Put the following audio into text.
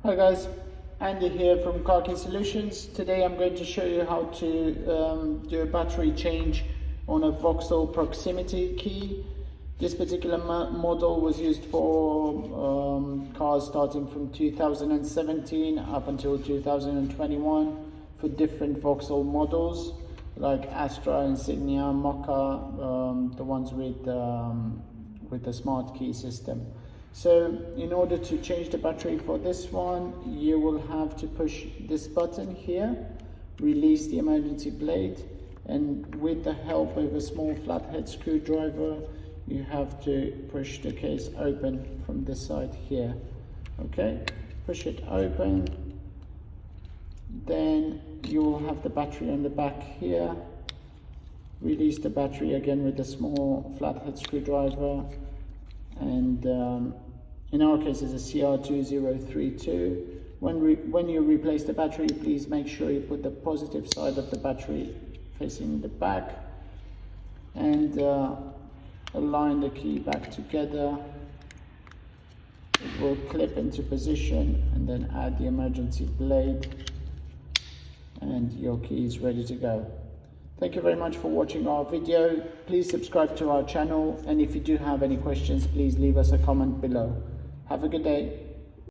Hi guys, Andy here from Car Key Solutions. Today I'm going to show you how to do a battery change on a Vauxhall proximity key. This particular model was used for cars starting from 2017 up until 2021 for different Vauxhall models like Astra, Insignia, Mokka, the ones with the smart key system. So in order to change the battery for this one, you will have to push this button here, release the emergency blade, and with the help of a small flathead screwdriver, you have to push the case open from this side here. Okay, push it open, then you will have the battery on the back here. Release the battery again with a small flathead screwdriver, and in our case it's a CR2032. When you replace the battery, please make sure you put the positive side of the battery facing the back, and align the key back together. It will clip into position, and then add the emergency blade, and your key is ready to go. Thank you very much for watching our video. Please subscribe to our channel, and if you do have any questions, please leave us a comment below. Have a good day.